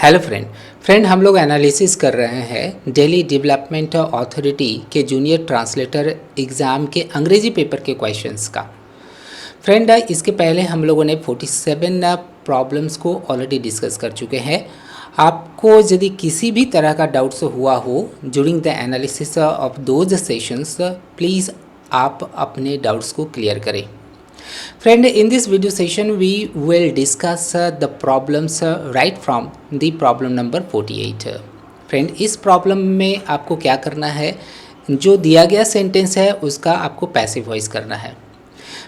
Hello friend हम लोग analysis कर रहे हैं दिल्ली डेवलपमेंट अथॉरिटी के जूनियर ट्रांसलेटर एग्ज़ाम के अंग्रेजी पेपर के क्वेश्चंस का। फ्रेंड इसके पहले हम लोगों ने 47 प्रॉब्लम्स को ऑलरेडी डिस्कस कर चुके हैं। आपको यदि किसी भी तरह का डाउट्स हुआ हो during the analysis of those sessions, please आप अपने डाउट्स को क्लियर करें। Friend, in this video session we will discuss the problems right from the problem number 48. Friend, इस प्रॉब्लम में आपको क्या करना है, जो दिया गया सेंटेंस है उसका आपको पैसिव वॉइस करना है।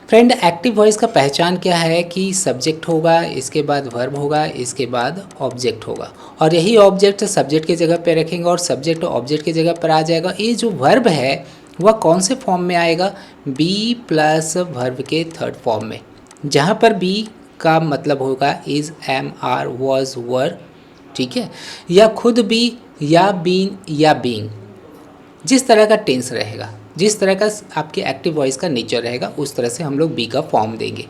फ्रेंड, एक्टिव वॉइस का पहचान क्या है कि सब्जेक्ट होगा, इसके बाद वर्ब होगा, इसके बाद ऑब्जेक्ट होगा, और यही ऑब्जेक्ट सब्जेक्ट की जगह पे रखेंगे और सब्जेक्ट ऑब्जेक्ट की जगह पर आ जाएगा। ये जो वर्ब है वह कौन से फॉर्म में आएगा? बी प्लस वर्ब के थर्ड फॉर्म में, जहाँ पर बी का मतलब होगा इज़, एम, आर, वॉज, वर, ठीक है, या खुद बी या बीन या बीइंग। जिस तरह का टेंस रहेगा, जिस तरह का आपके एक्टिव वॉइस का नेचर रहेगा, उस तरह से हम लोग बी का फॉर्म देंगे।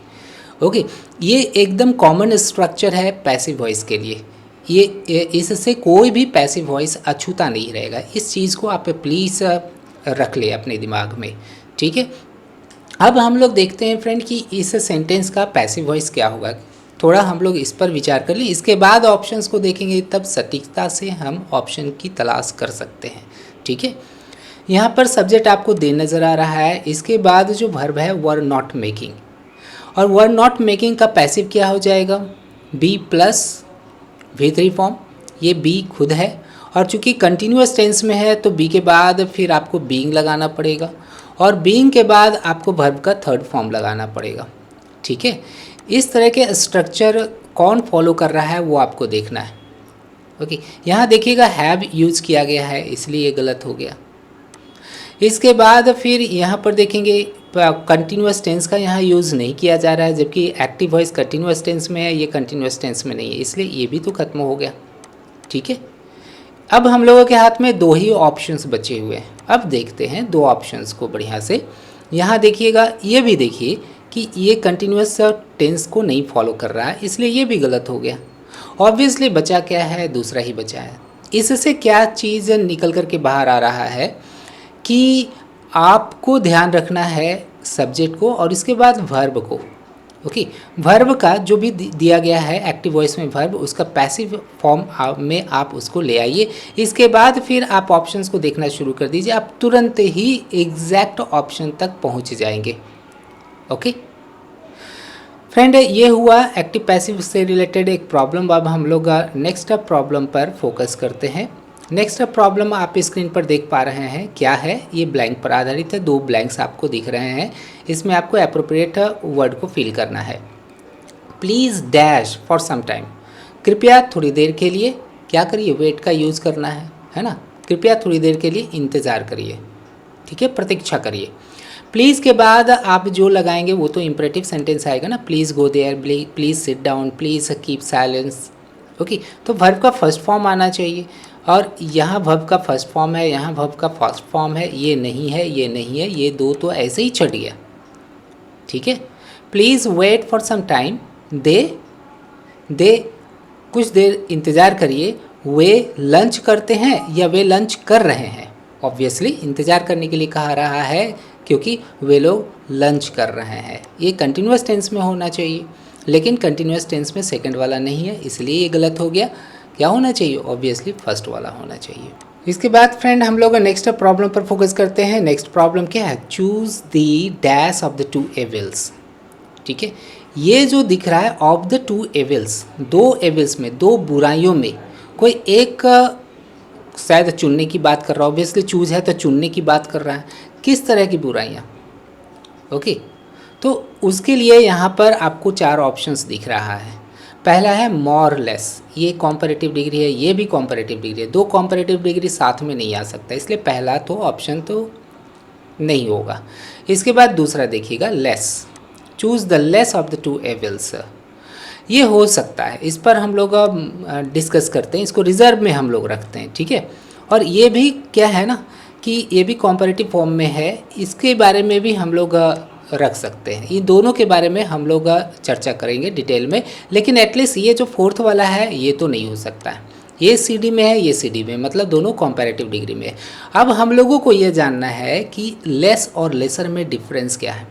ओके, ये एकदम कॉमन स्ट्रक्चर है पैसिव वॉइस के लिए। ये इससे कोई भी पैसिव वॉइस अछूता नहीं रहेगा। इस चीज़ को आप प्लीज़ रख ले अपने दिमाग में, ठीक है। अब हम लोग देखते हैं फ्रेंड कि इस सेंटेंस का पैसिव वॉइस क्या होगा। थोड़ा हम लोग इस पर विचार कर लें, इसके बाद ऑप्शंस को देखेंगे, तब सटीकता से हम ऑप्शन की तलाश कर सकते हैं, ठीक है। यहाँ पर सब्जेक्ट आपको दे नज़र आ रहा है, इसके बाद जो वर्ब है वर नॉट मेकिंग, और वर नॉट मेकिंग का पैसिव क्या हो जाएगा? Be plus V3 form. ये बी खुद है, और चूंकि कंटिन्यूअस टेंस में है तो बी के बाद फिर आपको बीइंग लगाना पड़ेगा, और बीइंग के बाद आपको वर्ब का थर्ड फॉर्म लगाना पड़ेगा, ठीक है। इस तरह के स्ट्रक्चर कौन फॉलो कर रहा है वो आपको देखना है। ओके, यहाँ देखिएगा हैव यूज़ किया गया है, इसलिए ये गलत हो गया। इसके बाद फिर यहाँ पर देखेंगे कंटिन्यूअस टेंस का यहाँ यूज़ नहीं किया जा रहा है, जबकि एक्टिव वॉइस कंटिन्यूअस टेंस में है, ये कंटिन्यूअस टेंस में नहीं है, इसलिए ये भी तो खत्म हो गया, ठीक है। अब हम लोगों के हाथ में दो ही ऑप्शंस बचे हुए हैं। अब देखते हैं दो ऑप्शंस को बढ़िया से। यहाँ देखिएगा, ये भी देखिए कि ये कंटिन्यूअस टेंस को नहीं फॉलो कर रहा है, इसलिए ये भी गलत हो गया। ऑब्वियसली बचा क्या है? दूसरा ही बचा है। इससे क्या चीज़ निकल कर के बाहर आ रहा है कि आपको ध्यान रखना है सब्जेक्ट को और इसके बाद वर्ब को। ओके, वर्ब का जो भी दिया गया है एक्टिव वॉइस में वर्ब, उसका पैसिव फॉर्म में आप उसको ले आइए। इसके बाद फिर आप ऑप्शंस को देखना शुरू कर दीजिए, आप तुरंत ही एग्जैक्ट ऑप्शन तक पहुंच जाएंगे। ओके फ्रेंड, ये हुआ एक्टिव पैसिव से रिलेटेड एक प्रॉब्लम। अब हम लोग नेक्स्ट प्रॉब्लम पर फोकस करते हैं। नेक्स्ट प्रॉब्लम आप स्क्रीन पर देख पा रहे हैं, क्या है? ये ब्लैंक पर आधारित है। दो ब्लैंक्स आपको दिख रहे हैं, इसमें आपको एप्रोप्रिएट वर्ड को फिल करना है। Please dash for some time, कृपया थोड़ी देर के लिए क्या करिए? वेट का यूज़ करना है ना। कृपया थोड़ी देर के लिए इंतज़ार करिए, ठीक है, प्रतीक्षा करिए। प्लीज़ के बाद आप जो लगाएंगे वो तो इम्परेटिव सेंटेंस आएगा ना। Please go there, please sit down, please keep silence. Okay, तो वर्ब का फर्स्ट फॉर्म आना चाहिए, और यहाँ वर्ब का फर्स्ट फॉर्म है, यहाँ वर्ब का फर्स्ट फॉर्म है, ये नहीं है, ये नहीं है, ये दो तो ऐसे ही छट गया, ठीक है। Please wait for some time, दे कुछ देर इंतज़ार करिए। वे लंच करते हैं या वे लंच कर रहे हैं? ऑब्वियसली इंतज़ार करने के लिए कहा रहा है क्योंकि वे लोग लंच कर रहे हैं। ये कंटिन्यूअस टेंस में होना चाहिए, लेकिन कंटिन्यूअस टेंस में सेकंड वाला नहीं है, इसलिए ये गलत हो गया। क्या होना चाहिए? ऑब्वियसली फर्स्ट वाला होना चाहिए। इसके बाद फ्रेंड हम लोग नेक्स्ट प्रॉब्लम पर फोकस करते हैं। नेक्स्ट प्रॉब्लम क्या है? Choose the dash of the two evils, ठीक है। ये जो दिख रहा है ऑफ द टू एविल्स, दो एविल्स में, दो बुराइयों में कोई एक शायद चुनने की बात कर रहा है। ऑब्वियसली चूज़ है तो चुनने की बात कर रहा है। किस तरह की बुराइयाँ? ओके, तो उसके लिए यहाँ पर आपको चार ऑप्शंस दिख रहा है। पहला है मोर लेस, ये कॉम्पैरेटिव डिग्री है, ये भी कॉम्पैरेटिव डिग्री है। दो कॉम्पैरेटिव डिग्री साथ में नहीं आ सकता, इसलिए पहला तो ऑप्शन तो नहीं होगा। इसके बाद दूसरा देखिएगा less, choose the less of the two evils, ये हो सकता है। इस पर हम लोग डिस्कस करते हैं, इसको रिजर्व में हम लोग रखते हैं, ठीक है। और ये भी क्या है ना कि ये भी कॉम्पैरेटिव फॉर्म में है, इसके बारे में भी हम लोग रख सकते हैं। ये दोनों के बारे में हम लोग चर्चा करेंगे डिटेल में, लेकिन एटलीस्ट ये जो फोर्थ वाला है ये तो नहीं हो सकता है। ये सी डी में है, ये सी डी में, मतलब दोनों कॉम्पैरेटिव डिग्री में है। अब हम लोगों को ये जानना है कि लेस और लेसर में डिफरेंस क्या है।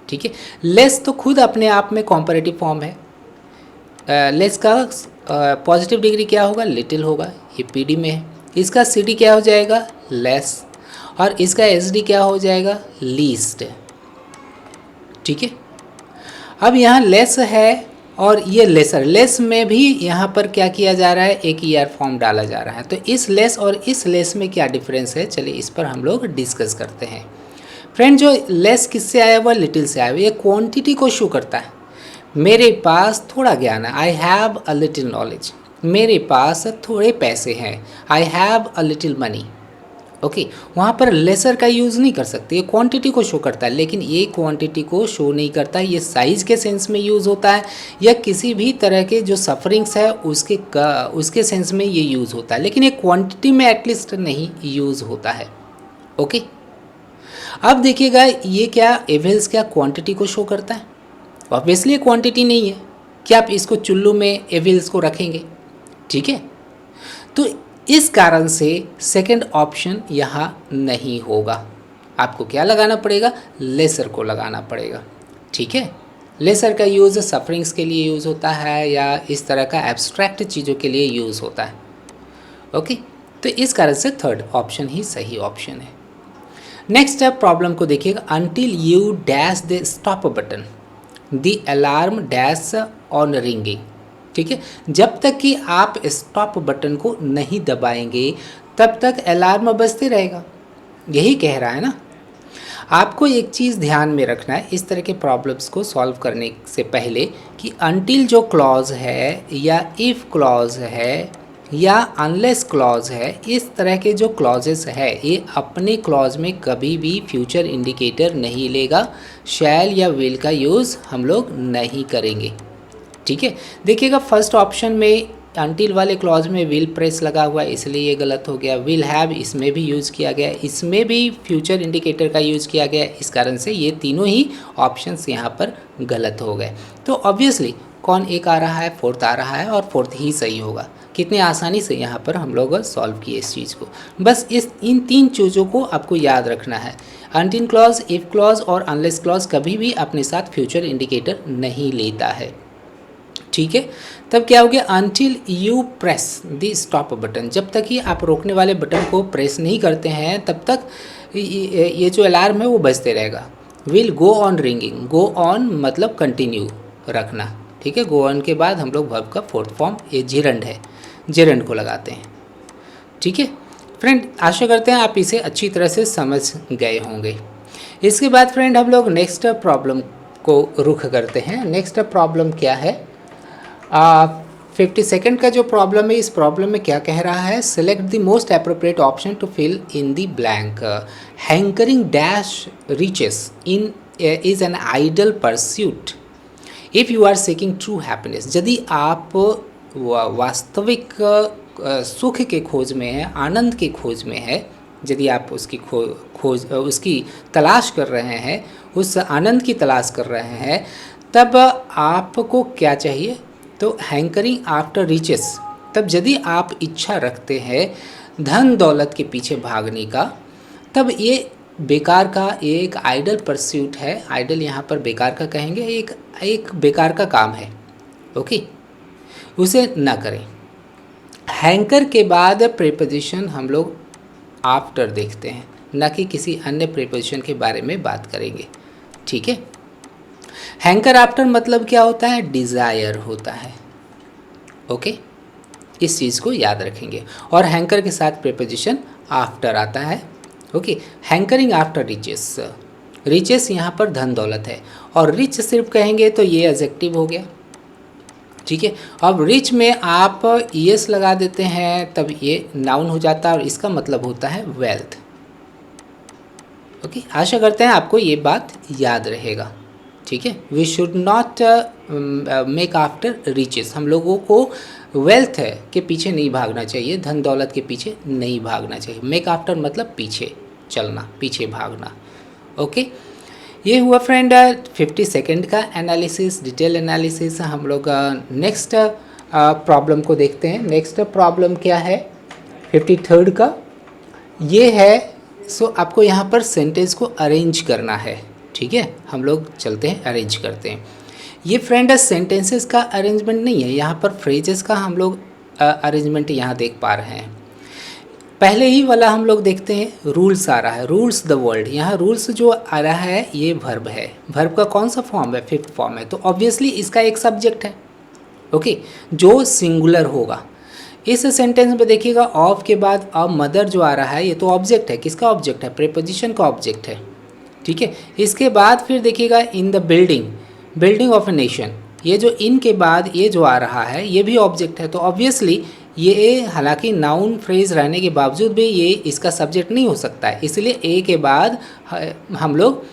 ठीक है, लेस तो खुद अपने आप में कॉम्पैरेटिव फॉर्म है। लेस का पॉजिटिव डिग्री क्या होगा, लिटिल होगा, ये पी डी में है। इसका सी डी क्या हो जाएगा, लेस, और इसका एस डी क्या हो जाएगा, लीस्ट। ठीक है, अब यहाँ लेस है और ये लेसर, लेस में भी यहाँ पर क्या किया जा रहा है, एक ईयर फॉर्म डाला जा रहा है। तो इस लेस और इस लेस में क्या डिफरेंस है, चलिए इस पर हम लोग डिस्कस करते हैं। फ्रेंड, जो लेस किससे आया हुआ, लिटिल से आया हुआ, ये क्वांटिटी को शो करता है। मेरे पास थोड़ा ज्ञान है, I have a little knowledge. मेरे पास थोड़े पैसे हैं, I have a little money. Okay, वहाँ पर लेसर का यूज़ नहीं कर सकते, ये क्वांटिटी को शो करता है, लेकिन ये क्वांटिटी को शो नहीं करता, ये साइज़ के सेंस में यूज़ होता है, या किसी भी तरह के जो सफरिंग्स है उसके सेंस में ये यूज़ होता है, लेकिन ये क्वांटिटी में एटलीस्ट नहीं यूज़ होता है। ओके, अब देखिएगा ये क्या एवेल्स क्या क्वांटिटी को शो करता है, ऑब्वियसली क्वांटिटी नहीं है कि आप इसको चुल्लू में एवेल्स को रखेंगे। ठीक है, तो इस कारण से सेकंड ऑप्शन यहाँ नहीं होगा, आपको क्या लगाना पड़ेगा, लेसर को लगाना पड़ेगा। ठीक है, लेसर का यूज़ सफरिंग्स के लिए यूज़ होता है या इस तरह का एब्स्ट्रैक्ट चीज़ों के लिए यूज़ होता है। ओके, तो इस कारण से थर्ड ऑप्शन ही सही ऑप्शन है। नेक्स्ट प्रॉब्लम को देखिएगा, until you dash the stop button the alarm dash on ringing. ठीक है, जब तक कि आप स्टॉप बटन को नहीं दबाएंगे तब तक अलार्म बजते रहेगा, यही कह रहा है ना। आपको एक चीज़ ध्यान में रखना है इस तरह के प्रॉब्लम्स को सॉल्व करने से पहले कि अनटिल जो क्लॉज है या इफ़ क्लॉज है या अनलेस क्लॉज है, इस तरह के जो क्लॉजेस है ये अपने क्लॉज में कभी भी फ्यूचर इंडिकेटर नहीं लेगा, शैल या विल का यूज़ हम लोग नहीं करेंगे। ठीक है, देखिएगा फर्स्ट ऑप्शन में अनटिल वाले क्लॉज में विल प्रेस लगा हुआ है, इसलिए ये गलत हो गया। विल हैव इसमें भी यूज़ किया गया, इसमें भी फ्यूचर इंडिकेटर का यूज़ किया गया, इस कारण से ये तीनों ही ऑप्शंस यहाँ पर गलत हो गए। तो ऑब्वियसली कौन एक आ रहा है, फोर्थ आ रहा है, और फोर्थ ही सही होगा। कितने आसानी से यहाँ पर हम लोग सॉल्व किए इस चीज़ को। बस इन तीन चीज़ों को आपको याद रखना है, अनटिल क्लॉज, इफ क्लॉज और अनलेस क्लॉज कभी भी अपने साथ फ्यूचर इंडिकेटर नहीं लेता है। ठीक है, तब क्या हो गया, until you press the stop button, जब तक ही आप रोकने वाले बटन को प्रेस नहीं करते हैं तब तक ये जो अलार्म है वो बजते रहेगा। Will go on ringing, go on मतलब कंटिन्यू रखना। ठीक है, गो ऑन के बाद हम लोग वर्ब का फोर्थ फॉर्म ये जिरंड है, जिरंड को लगाते हैं। ठीक है फ्रेंड, आशा करते हैं आप इसे अच्छी तरह से समझ गए होंगे। इसके बाद फ्रेंड हम लोग नेक्स्ट प्रॉब्लम को रुख करते हैं। नेक्स्ट प्रॉब्लम क्या है, 52nd का जो प्रॉब्लम है, इस प्रॉब्लम में क्या कह रहा है, select the most appropriate option to fill in the blank. Hankering dash riches in is an idle pursuit if you are seeking true happiness. यदि आप वास्तविक सुख के खोज में है, आनंद की खोज में है, यदि आप उसकी खोज उसकी तलाश कर रहे हैं, उस आनंद की तलाश कर रहे हैं, तब आपको क्या चाहिए, तो हैंकरिंग आफ्टर रिचेस। तब यदि आप इच्छा रखते हैं धन दौलत के पीछे भागने का, तब ये बेकार का एक आइडल परस्यूट है। आइडल यहाँ पर बेकार का कहेंगे, एक बेकार का काम है। ओके, उसे ना करें। हैंकर के बाद प्रीपोजिशन हम लोग आफ्टर देखते हैं, ना कि किसी अन्य प्रीपोजिशन के बारे में बात करेंगे। ठीक है, हैंकर आफ्टर मतलब क्या होता है, डिज़ायर होता है। ओके, इस चीज़ को याद रखेंगे। और हैंकर के साथ प्रीपोजिशन आफ्टर आता है। Okay, hankering after riches, riches यहाँ पर धन दौलत है, और रिच सिर्फ कहेंगे तो ये एडजेक्टिव हो गया। ठीक है, अब रिच में आप ईएस लगा देते हैं तब ये नाउन हो जाता है, और इसका मतलब होता है वेल्थ। ओके, आशा करते हैं आपको ये बात याद रहेगा। ठीक है, we should not make after riches, हम लोगों को वेल्थ के पीछे नहीं भागना चाहिए, धन दौलत के पीछे नहीं भागना चाहिए। मेक आफ्टर मतलब पीछे चलना, पीछे भागना। ओके, ये हुआ फ्रेंड 52nd का एनालिसिस, डिटेल एनालिसिस। हम लोग नेक्स्ट प्रॉब्लम को देखते हैं। नेक्स्ट प्रॉब्लम क्या है 53rd का, ये है आपको यहाँ पर सेंटेंस को अरेंज करना है। ठीक है, हम लोग चलते हैं अरेंज करते हैं। ये फ्रेंड सेंटेंसेस का अरेंजमेंट नहीं है, यहाँ पर फ्रेजेस का हम लोग अरेंजमेंट यहाँ देख पा रहे हैं। पहले ही वाला हम लोग देखते हैं, रूल्स आ रहा है, रूल्स द वर्ल्ड। यहाँ रूल्स जो आ रहा है ये वर्ब है। वर्ब का कौन सा फॉर्म है, 5th फॉर्म है, तो ऑब्वियसली इसका एक सब्जेक्ट है, ओके, जो सिंगुलर होगा। इस सेंटेंस में देखिएगा ऑफ के बाद अ मदर जो आ रहा है ये तो ऑब्जेक्ट है। किसका ऑब्जेक्ट है, प्रीपोजिशन का ऑब्जेक्ट है। ठीक है, इसके बाद फिर देखिएगा in the building, building of a nation, ये जो इन के बाद ये जो आ रहा है ये भी ऑब्जेक्ट है। तो ऑब्वियसली ये हालांकि नाउन फ्रेज रहने के बावजूद भी ये इसका सब्जेक्ट नहीं हो सकता है, इसलिए ए के बाद हम लोग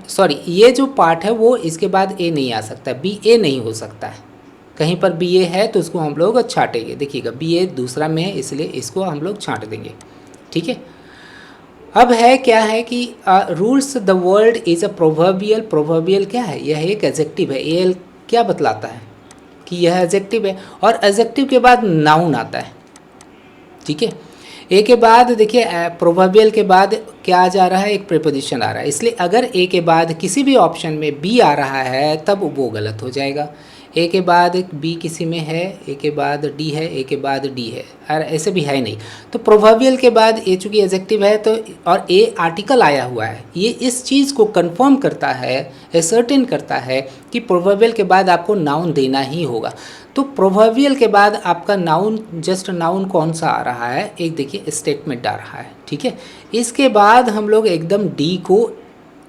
सॉरी ये जो पार्ट है वो इसके बाद ए नहीं आ सकता, बी ए नहीं हो सकता है। कहीं पर बी ए है तो उसको हम लोग छाटेंगे। देखिएगा बी ए दूसरा में है इसलिए इसको हम लोग छांट देंगे। ठीक है, अब है क्या है कि rules the world is a proverbial. Proverbial क्या है, यह एक एडजेक्टिव है। एल क्या बतलाता है कि यह एडजेक्टिव है, और एडजेक्टिव के बाद नाउन आता है। ठीक है, ए के बाद देखिए प्रोवर्बियल के बाद क्या आ जा रहा है, एक प्रीपोजिशन आ रहा है, इसलिए अगर ए के बाद किसी भी ऑप्शन में बी आ रहा है तब वो गलत हो जाएगा। ए के बाद बी किसी में है, ए के बाद डी है, ए के बाद डी है, और ऐसे भी है नहीं। तो प्रोवर्बियल के बाद ए चूँकि एडजेक्टिव है तो, और ए आर्टिकल आया हुआ है, ये इस चीज़ को कंफर्म करता है, असर्टेन करता है कि प्रोवर्बियल के बाद आपको नाउन देना ही होगा। तो प्रोवर्बियल के बाद आपका नाउन, जस्ट नाउन कौन सा आ रहा है, एक देखिए स्टेटमेंट आ रहा है। ठीक है, इसके बाद हम लोग एकदम डी को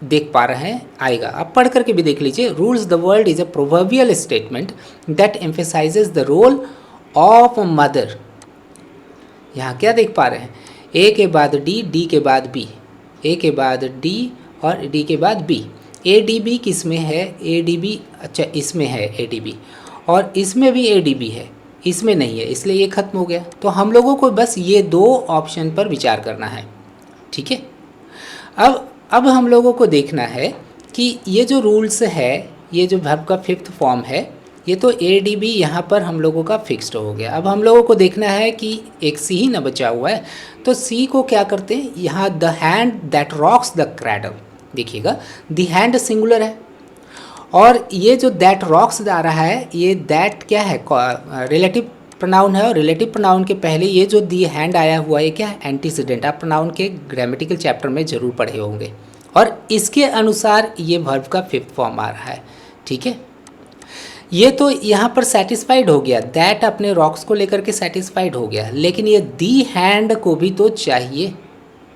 देख पा रहे हैं, आएगा। आप पढ़ करके भी देख लीजिए। Rules the world is a proverbial statement that emphasises the role of mother. यहाँ क्या देख पा रहे हैं, ए के बाद डी, डी के बाद बी, ए के बाद डी और डी के बाद बी। ए डी बी किस में है, ए डी बी, अच्छा इसमें है ए डी बी, और इसमें भी ए डी बी है, इसमें नहीं है, इसलिए ये खत्म हो गया। तो हम लोगों को बस ये दो ऑप्शन पर विचार करना है। ठीक है, अब हम लोगों को देखना है कि ये जो रूल्स है, ये जो वर्ब का 5th फॉर्म है, ये तो ए डी बी यहाँ पर हम लोगों का फिक्स्ड हो गया। अब हम लोगों को देखना है कि एक सी ही ना बचा हुआ है, तो सी को क्या करते हैं, यहाँ the hand that rocks the cradle. देखिएगा द हैंड सिंगुलर है, और ये जो दैट रॉक्स आ रहा है, ये दैट क्या है, रिलेटिव प्रोनाउन है, और रिलेटिव प्रोनाउन के पहले ये जो दी हैंड आया हुआ है क्या है, एंटीसीडेंट। आप प्रोनाउन के ग्रामेटिकल चैप्टर में ज़रूर पढ़े होंगे, और इसके अनुसार ये वर्ब का 5th फॉर्म आ रहा है। ठीक है, ये तो यहाँ पर सेटिस्फाइड हो गया, दैट अपने रॉक्स को लेकर के सेटिस्फाइड हो गया, लेकिन ये दी हैंड को भी तो चाहिए,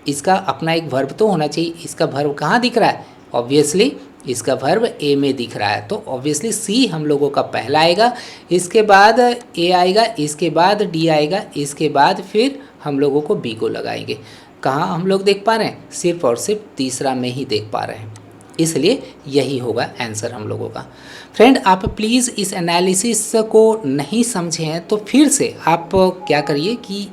इसका अपना एक वर्ब तो होना चाहिए। इसका वर्ब कहाँ दिख रहा है, ऑब्वियसली इसका वर्ब ए में दिख रहा है, तो ऑब्वियसली सी हम लोगों का पहला आएगा, इसके बाद ए आएगा, इसके बाद डी आएगा, इसके बाद फिर हम लोगों को बी को लगाएंगे। कहाँ हम लोग देख पा रहे हैं, सिर्फ और सिर्फ तीसरा में ही देख पा रहे हैं, इसलिए यही होगा आंसर हम लोगों का। फ्रेंड आप प्लीज़ इस एनालिसिस को नहीं समझे हैं तो फिर से आप क्या करिए कि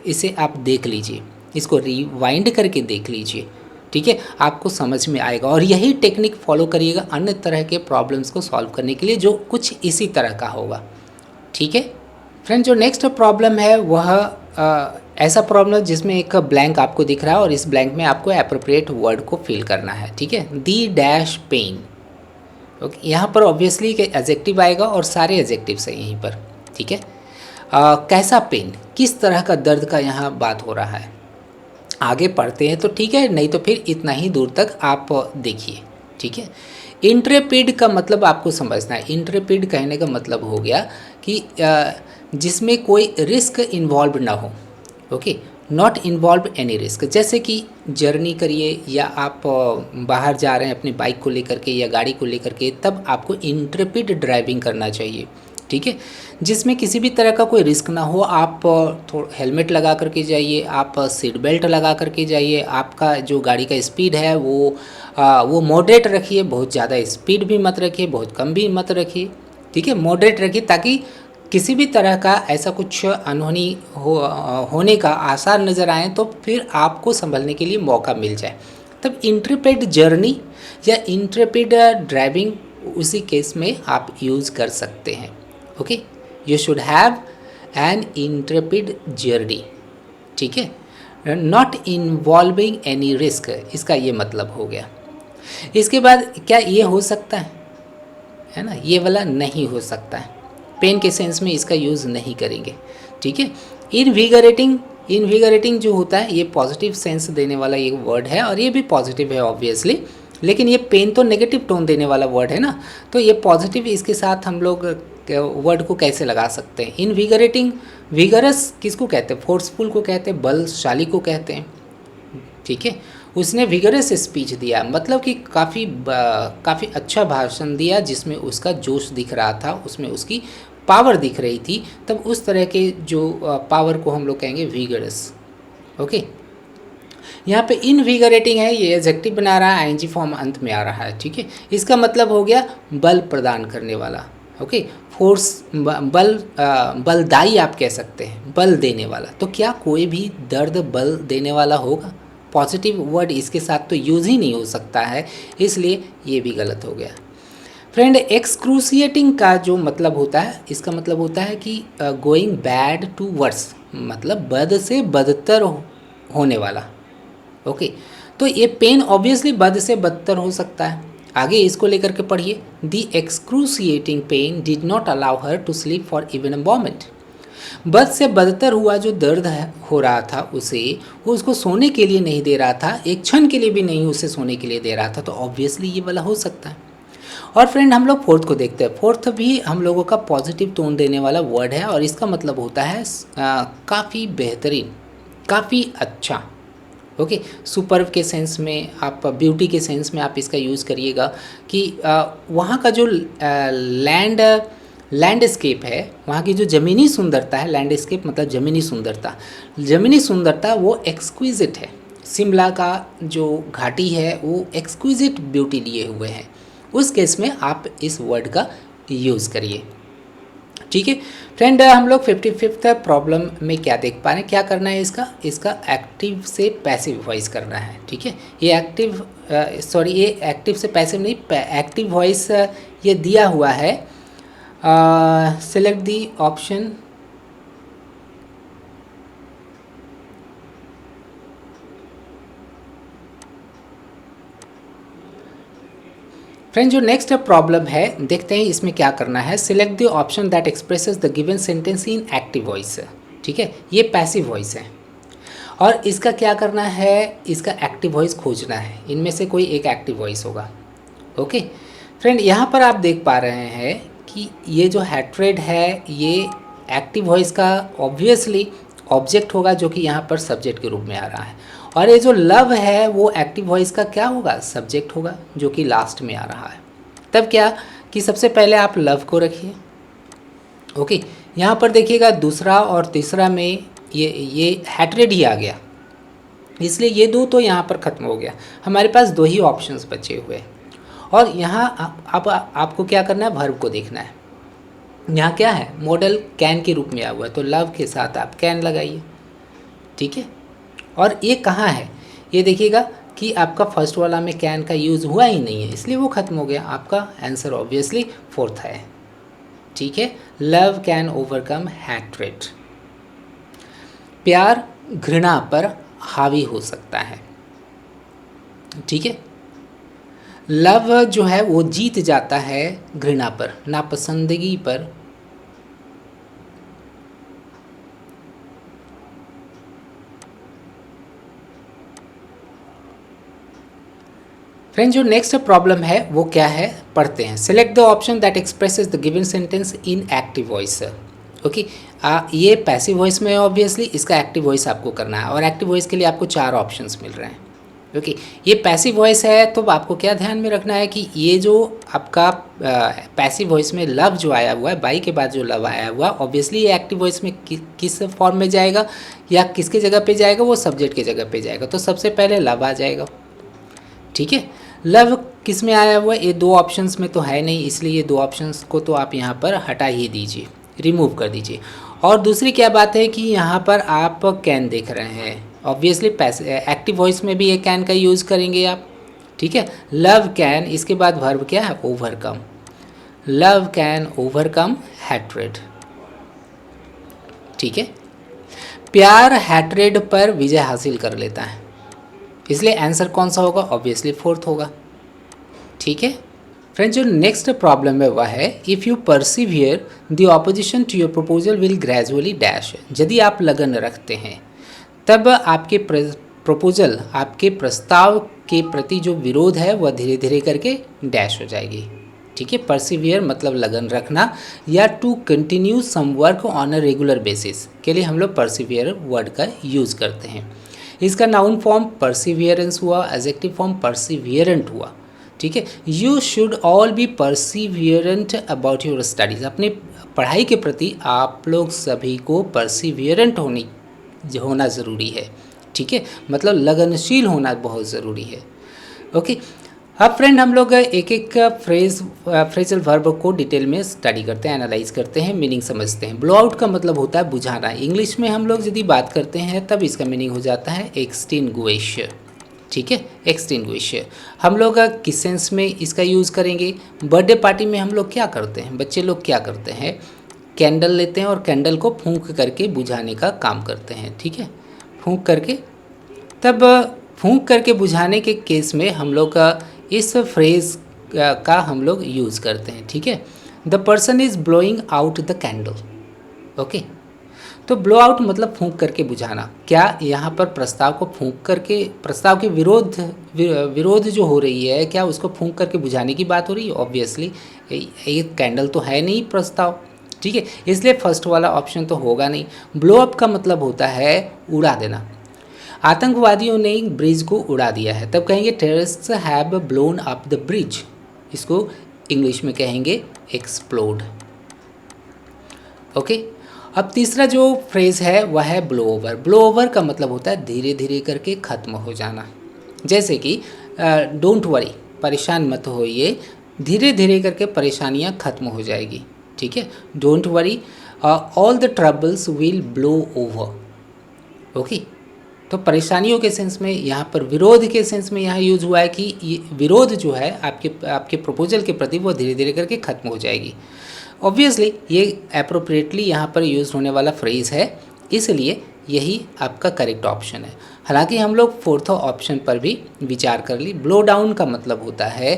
इसे आप देख लीजिए, इसको रिवाइंड करके देख लीजिए। ठीक है, आपको समझ में आएगा, और यही टेक्निक फॉलो करिएगा अन्य तरह के प्रॉब्लम्स को सॉल्व करने के लिए, जो कुछ इसी तरह का होगा। ठीक है फ्रेंड, जो नेक्स्ट प्रॉब्लम है वह ऐसा प्रॉब्लम जिसमें एक ब्लैंक आपको दिख रहा है, और इस ब्लैंक में आपको एप्रोप्रिएट वर्ड को फिल करना है। ठीक है, दी डैश पेन। ओके, यहाँ पर ऑब्वियसली एडजेक्टिव आएगा, और सारे एडजेक्टिव्स हैं यहीं पर। ठीक है, कैसा पेन, किस तरह का दर्द का यहाँ बात हो रहा है, आगे पढ़ते हैं तो ठीक है, नहीं तो फिर इतना ही दूर तक आप देखिए। ठीक है, इंट्रेपिड का मतलब आपको समझना है। इंट्रेपिड कहने का मतलब हो गया कि जिसमें कोई रिस्क इन्वॉल्व ना हो। Okay, not involve any risk, जैसे कि जर्नी करिए या आप बाहर जा रहे हैं अपनी बाइक को लेकर के या गाड़ी को लेकर के, तब आपको इंट्रेपिड ड्राइविंग करना चाहिए। ठीक है, जिसमें किसी भी तरह का कोई रिस्क ना हो। आप थोड़ा हेलमेट लगा करके जाइए, आप सीट बेल्ट लगा करके जाइए, आपका जो गाड़ी का स्पीड है वो मॉडरेट रखिए, बहुत ज़्यादा स्पीड भी मत रखिए, बहुत कम भी मत रखिए। ठीक है, मॉडरेट रखिए, ताकि किसी भी तरह का ऐसा कुछ अनहोनी होने का आसार नज़र आए तो फिर आपको संभलने के लिए मौका मिल जाए। तब इंट्रेपिड जर्नी या इंट्रेपिड ड्राइविंग उसी केस में आप यूज़ कर सकते हैं। Okay, you should have an Intrepid journey, ठीक है, नॉट इन्वॉल्विंग एनी रिस्क, इसका ये मतलब हो गया। इसके बाद क्या ये हो सकता है ना, ये वाला नहीं हो सकता है, पेन के सेंस में इसका यूज़ नहीं करेंगे, ठीक है। इनविगरेटिंग जो होता है ये पॉजिटिव सेंस देने वाला एक वर्ड है और ये भी पॉजिटिव है ऑब्वियसली, लेकिन ये पेन तो नेगेटिव टोन देने वाला वर्ड है ना, तो ये पॉजिटिव इसके साथ हम लोग वर्ड को कैसे लगा सकते हैं। इनविगरेटिंग, विगरस किसको कहते हैं, फोर्सफुल को कहते हैं, बलशाली को कहते हैं, ठीक है। उसने विगरस स्पीच दिया, मतलब कि काफ़ी अच्छा भाषण दिया जिसमें उसका जोश दिख रहा था, उसमें उसकी पावर दिख रही थी, तब उस तरह के जो पावर को हम लोग कहेंगे विगरस। ओके, यहाँ पे इनविगरेटिंग है, ये एडजेक्टिव बना रहा है, आईएनजी फॉर्म अंत में आ रहा है, ठीक है। इसका मतलब हो गया बल प्रदान करने वाला। ओके, फोर्स, बलदायी आप कह सकते हैं, बल देने वाला। तो क्या कोई भी दर्द बल देने वाला होगा? पॉजिटिव वर्ड इसके साथ तो यूज़ ही नहीं हो सकता है, इसलिए ये भी गलत हो गया। फ्रेंड, एक्सक्रूसिएटिंग का जो मतलब होता है, इसका मतलब होता है कि गोइंग बैड टू वर्स, मतलब बद से बदतर होने वाला। ओके, तो ये पेन ऑब्वियसली बद से बदतर हो सकता है। आगे इसको लेकर के पढ़िए, the excruciating pain did not allow her to sleep for even a moment. बद से बदतर हुआ जो दर्द हो रहा था उसे, वो उसको सोने के लिए नहीं दे रहा था, एक क्षण के लिए भी नहीं उसे सोने के लिए दे रहा था, तो ऑब्वियसली ये वाला हो सकता है। और फ्रेंड, हम लोग फोर्थ को देखते हैं। फोर्थ भी हम लोगों का पॉजिटिव टोन देने वाला वर्ड है और इसका मतलब होता है काफ़ी बेहतरीन, काफ़ी अच्छा। ओके, सुपर्ब के सेंस में, आप ब्यूटी के सेंस में आप इसका यूज़ करिएगा कि वहाँ का जो लैंडस्केप है, वहाँ की जो ज़मीनी सुंदरता है, लैंडस्केप मतलब ज़मीनी सुंदरता वो एक्सक्विजिट है। शिमला का जो घाटी है वो एक्सक्विजिट ब्यूटी लिए हुए हैं, उस केस में आप इस वर्ड का यूज़ करिए, ठीक है। फ्रेंड, हम लोग 55th प्रॉब्लम में क्या देख पा रहे हैं, क्या करना है इसका एक्टिव से पैसिव वॉइस करना है, ठीक है। ये एक्टिव से पैसिव नहीं, एक्टिव वॉइस ये दिया हुआ है। सेलेक्ट दी ऑप्शन, फ्रेंड, जो नेक्स्ट प्रॉब्लम है देखते हैं इसमें क्या करना है। Select the option that expresses the given sentence in active voice, ठीक है। ये पैसिव वॉइस है और इसका क्या करना है, इसका एक्टिव वॉइस खोजना है, इनमें से कोई एक एक्टिव वॉइस होगा। ओके फ्रेंड, यहाँ पर आप देख पा रहे हैं कि ये जो हैट्रेड है ये एक्टिव वॉइस का ऑब्वियसली ऑब्जेक्ट होगा, जो कि यहाँ पर सब्जेक्ट के रूप में आ रहा है, और ये जो लव है वो एक्टिव वॉइस का क्या होगा, सब्जेक्ट होगा, जो कि लास्ट में आ रहा है। तब क्या कि सबसे पहले आप लव को रखिए। ओके, यहाँ पर देखिएगा दूसरा और तीसरा में ये हैट्रेड ही आ गया, इसलिए ये दो तो यहाँ पर ख़त्म हो गया, हमारे पास दो ही ऑप्शंस बचे हुए। और यहाँ अब आपको क्या करना है, वर्ब को देखना है। यहाँ क्या है, मॉडल कैन के रूप में आया हुआ है, तो लव के साथ आप कैन लगाइए, ठीक है। और ये कहाँ है, ये देखिएगा कि आपका फर्स्ट वाला में कैन का यूज़ हुआ ही नहीं है, इसलिए वो ख़त्म हो गया। आपका आंसर ऑब्वियसली फोर्थ है, ठीक है। लव कैन ओवरकम हैट्रेड, प्यार घृणा पर हावी हो सकता है, ठीक है। लव जो है वो जीत जाता है घृणा पर, नापसंदगी पर। फ्रेंड, जो नेक्स्ट प्रॉब्लम है वो क्या है, पढ़ते हैं। Select the option that expresses the given sentence in active voice. Okay, ये पैसिव वॉइस में ऑब्वियसली, इसका एक्टिव वॉइस आपको करना है, और एक्टिव वॉइस के लिए आपको 4 ऑप्शंस मिल रहे हैं। ओके, ये पैसिव वॉइस है, तो आपको क्या ध्यान में रखना है कि ये जो आपका पैसिव वॉइस में लव जो आया हुआ है, बाई के बाद जो लव आया हुआ, ऑब्वियसली ये एक्टिव वॉइस में किस फॉर्म में जाएगा या किसके जगह पे जाएगा, वो सब्जेक्ट के जगह पे जाएगा, तो सबसे पहले लव आ जाएगा, ठीक है। लव किस में आया हुआ है, ये 2 ऑप्शंस में तो है नहीं, इसलिए ये 2 ऑप्शंस को तो आप यहाँ पर हटा ही दीजिए, रिमूव कर दीजिए। और दूसरी क्या बात है कि यहाँ पर आप कैन देख रहे हैं, ऑब्वियसली एक्टिव वॉइस में भी ये कैन का यूज़ करेंगे आप, ठीक है। लव कैन, इसके बाद वर्ब क्या है, overcome. Love can overcome hatred, ठीक है। प्यार हैट्रेड पर विजय हासिल कर लेता है, इसलिए आंसर कौन सा होगा, ऑब्वियसली फोर्थ होगा, ठीक है। फ्रेंड्स, जो नेक्स्ट प्रॉब्लम है वह है if you persevere the opposition to your proposal will gradually dash. यदि आप लगन रखते हैं तब आपके प्रपोजल, आपके प्रस्ताव के प्रति जो विरोध है वह धीरे धीरे करके डैश हो जाएगी, ठीक है। परसिवियर मतलब लगन रखना, या to continue some work on a regular basis के लिए हम लोग परसिवियर वर्ड का यूज़ करते हैं। इसका नाउन फॉर्म परसिवियरेंस हुआ, एडजेक्टिव फॉर्म परसिवियरेंट हुआ, ठीक है। You should all be perseverant about your studies. अपनी पढ़ाई के प्रति आप लोग सभी को परसिवियरेंट होना ज़रूरी है, ठीक है, मतलब लगनशील होना बहुत ज़रूरी है, ओके। अब फ्रेंड, हम लोग एक एक फ्रेजल वर्ब को डिटेल में स्टडी करते हैं, एनालाइज करते हैं, मीनिंग समझते हैं। ब्लो आउट का मतलब होता है बुझाना। इंग्लिश में हम लोग यदि बात करते हैं तब इसका मीनिंग हो जाता है एक्सटिंग्विश, ठीक है, एक्सटिंग्विश। हम लोग किस सेंस में इसका यूज़ करेंगे, बर्थडे पार्टी में हम लोग क्या करते हैं, बच्चे लोग क्या करते हैं, कैंडल लेते हैं और कैंडल को फूंक करके बुझाने का काम करते हैं, ठीक है, फूंक करके। तब फूंक करके बुझाने के केस में हम लोग का इस फ्रेज़ का हम लोग यूज़ करते हैं, ठीक है। The person is blowing out the candle, okay. तो ब्लो आउट मतलब फूंक करके बुझाना। क्या यहाँ पर प्रस्ताव को फूंक करके, प्रस्ताव के विरोध जो हो रही है, क्या उसको फूंक करके बुझाने की बात हो रही है? ऑब्वियसली ये कैंडल तो है नहीं प्रस्ताव, ठीक है, इसलिए फर्स्ट वाला ऑप्शन तो होगा नहीं। ब्लो अप का मतलब होता है उड़ा देना। आतंकवादियों ने ब्रिज को उड़ा दिया है, तब कहेंगे terrorists have blown up the bridge. इसको इंग्लिश में कहेंगे एक्सप्लोड, ओके। अब तीसरा जो फ्रेज़ है वह है ब्लो ओवर। ब्लो ओवर का मतलब होता है धीरे धीरे करके ख़त्म हो जाना। जैसे कि डोंट वरी, परेशान मत होइए, धीरे धीरे करके परेशानियां ख़त्म हो जाएगी, ठीक है। Don't worry, all the troubles will blow over, okay. तो परेशानियों के सेंस में, यहाँ पर विरोध के सेंस में यहाँ यूज़ हुआ है कि ये विरोध जो है आपके प्रपोजल के प्रति वो धीरे धीरे करके ख़त्म हो जाएगी। ऑब्वियसली ये अप्रोप्रिएटली यहाँ पर यूज़ होने वाला फ्रेज़ है, इसलिए यही आपका करेक्ट ऑप्शन है। हालांकि हम लोग फोर्थ ऑप्शन पर भी विचार कर ली। ब्लो डाउन का मतलब होता है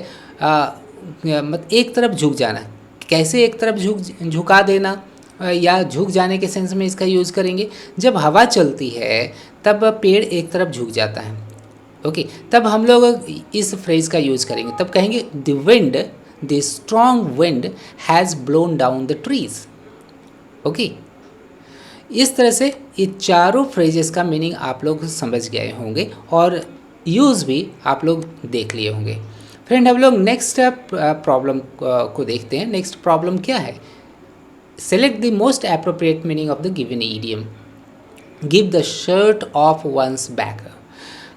एक तरफ झुक जाना। कैसे एक तरफ झुका देना या झुक जाने के सेंस में इसका यूज़ करेंगे, जब हवा चलती है तब पेड़ एक तरफ झुक जाता है, ओके। तब हम लोग इस फ्रेज़ का यूज़ करेंगे, तब कहेंगे the strong wind has blown down the trees, okay. इस तरह से ये चारों फ्रेजेस का मीनिंग आप लोग समझ गए होंगे और यूज़ भी आप लोग देख लिए होंगे। फ्रेंड, हम लोग नेक्स्ट प्रॉब्लम को देखते हैं। नेक्स्ट प्रॉब्लम क्या है, select the most appropriate meaning of the given idiom, give the shirt off one's back.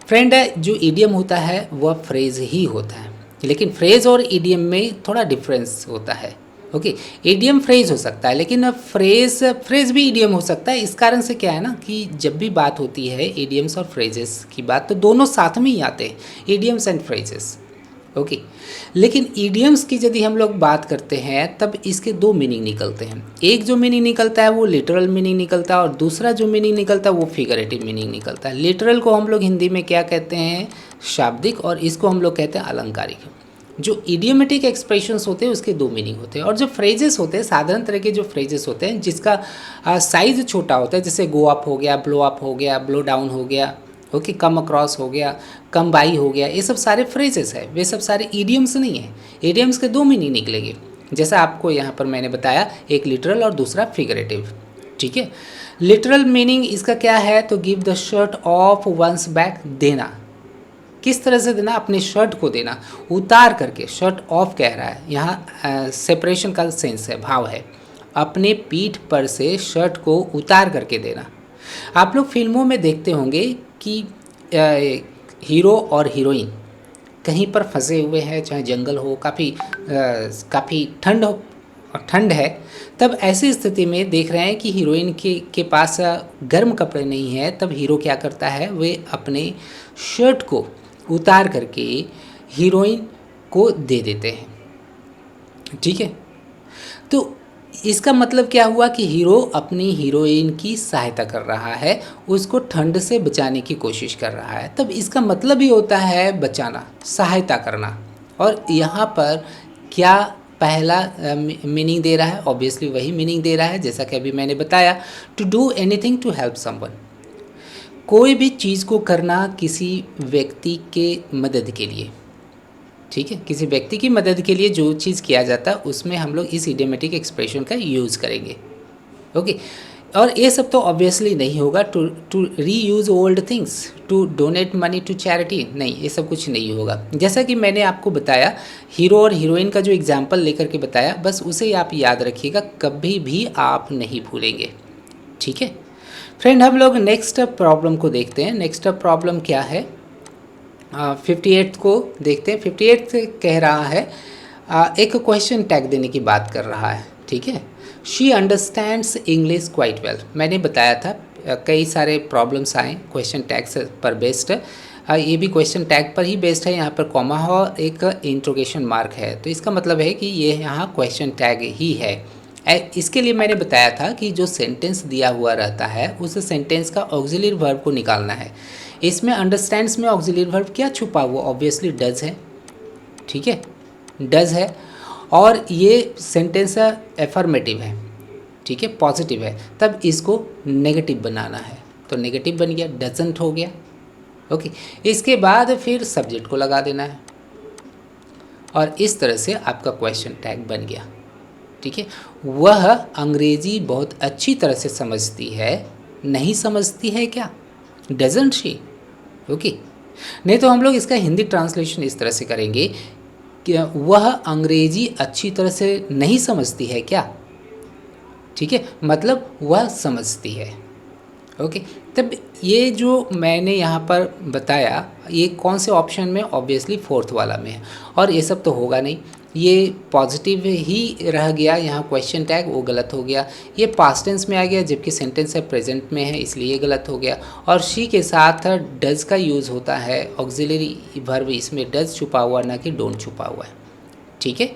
Friend, जो ईडियम होता है वह फ्रेज ही होता है, लेकिन फ्रेज और ईडियम में थोड़ा डिफरेंस होता है, ओके। ईडियम फ्रेज हो सकता है, लेकिन फ्रेज भी ईडियम हो सकता है। इस कारण से क्या है ना कि जब भी बात होती है ईडियम्स और फ्रेजेस की बात, तो दोनों साथ में ही आते हैं, ईडियम्स एंड फ्रेजेस, ओके। लेकिन ईडियम्स की यदि हम लोग बात करते हैं तब इसके दो मीनिंग निकलते हैं। एक जो मीनिंग निकलता है वो लिटरल मीनिंग निकलता है और दूसरा जो मीनिंग निकलता है वो फिगरेटिव मीनिंग निकलता है। लिटरल को हम लोग हिंदी में क्या कहते हैं, शाब्दिक, और इसको हम लोग कहते हैं अलंकारिक। जो इडियोमेटिक एक्सप्रेशंस होते हैं उसके दो मीनिंग होते हैं, और जो फ्रेजेस होते हैं, साधारण तरह के जो फ्रेजेस होते हैं जिसका साइज़ छोटा होता है, जैसे गो अप हो गया, ब्लो अप हो गया, ब्लो डाउन हो गया, ओके, कम अक्रॉस हो गया, कम बाई हो गया, ये सब सारे फ्रेजेस है, वे सब सारे ईडियम्स नहीं है। ईडियम्स के दो मीनिंग निकलेंगे, जैसा आपको यहाँ पर मैंने बताया, एक लिटरल और दूसरा फिगरेटिव, ठीक है। लिटरल मीनिंग इसका क्या है, तो give the shirt off one's back, देना। किस तरह से देना, अपने शर्ट को देना, उतार करके। शर्ट ऑफ कह रहा है, यहाँ सेपरेशन का सेंस है, भाव है, अपने पीठ पर से शर्ट को उतार करके देना। आप लोग फिल्मों में देखते होंगे कि हीरो और हीरोइन कहीं पर फंसे हुए हैं, चाहे जंगल हो, काफ़ी ठंड और ठंड है, तब ऐसी स्थिति में देख रहे हैं कि हीरोइन के पास गर्म कपड़े नहीं है, तब हीरो क्या करता है, वे अपने शर्ट को उतार करके हीरोइन को दे देते हैं। ठीक है, तो इसका मतलब क्या हुआ कि हीरो अपनी हीरोइन की सहायता कर रहा है, उसको ठंड से बचाने की कोशिश कर रहा है। तब इसका मतलब ही होता है बचाना, सहायता करना। और यहाँ पर क्या पहला मीनिंग दे रहा है, ऑब्वियसली वही मीनिंग दे रहा है जैसा कि अभी मैंने बताया, to do anything to help someone. कोई भी चीज़ को करना किसी व्यक्ति के मदद के लिए। ठीक है, किसी व्यक्ति की मदद के लिए जो चीज़ किया जाता है उसमें हम लोग इस इडियोमेटिक एक्सप्रेशन का यूज़ करेंगे। ओके, और ये सब तो ऑब्वियसली नहीं होगा। To reuse old things, to donate money to charity, नहीं, ये सब कुछ नहीं होगा। जैसा कि मैंने आपको बताया, हीरो और हीरोइन का जो एग्जाम्पल लेकर के बताया, बस उसे आप याद रखिएगा, कभी भी आप नहीं भूलेंगे। ठीक है फ्रेंड, हम लोग नेक्स्ट प्रॉब्लम को देखते हैं। नेक्स्ट प्रॉब्लम क्या है, 58 को देखते हैं। 58 कह रहा है, एक क्वेश्चन टैग देने की बात कर रहा है। ठीक है, she understands English quite well. मैंने बताया था कई सारे प्रॉब्लम्स आए क्वेश्चन टैग्स पर बेस्ड। ये भी क्वेश्चन टैग पर ही बेस्ड है। यहाँ पर कॉमा और एक इंट्रोगेशन मार्क है, तो इसका मतलब है कि ये यहाँ क्वेश्चन टैग ही है। इसके लिए मैंने बताया था कि जो सेंटेंस दिया हुआ रहता है उस सेंटेंस का ऑक्सिलरी वर्ब को निकालना है। इसमें अंडरस्टैंड्स में ऑक्सिलरी वर्ब क्या छुपा हुआ, ऑब्वियसली डज है। ठीक है, डज है, और ये सेंटेंस एफर्मेटिव है। ठीक है, पॉजिटिव है, तब इसको नेगेटिव बनाना है, तो नेगेटिव बन गया, डजंट हो गया। ओके, इसके बाद फिर सब्जेक्ट को लगा देना है, और इस तरह से आपका क्वेश्चन टैग बन गया। ठीक है, वह अंग्रेजी बहुत अच्छी तरह से समझती है, नहीं समझती है क्या, डजंट शी। ओके, नहीं तो हम लोग इसका हिंदी ट्रांसलेशन इस तरह से करेंगे कि वह अंग्रेजी अच्छी तरह से नहीं समझती है क्या। ठीक है, मतलब वह समझती है। ओके, तब ये जो मैंने यहाँ पर बताया, ये कौन से ऑप्शन में, ऑब्वियसली फोर्थ वाला में है, और ये सब तो होगा नहीं, ये पॉजिटिव ही रह गया। यहाँ क्वेश्चन टैग वो गलत हो गया, ये पास्ट टेंस में आ गया जबकि सेंटेंस है प्रेजेंट में है, इसलिए गलत हो गया। और शी के साथ डज का यूज़ होता है, ऑक्सिलरी वर्ब, इसमें डज छुपा हुआ ना कि डोंट छुपा हुआ है। ठीक है।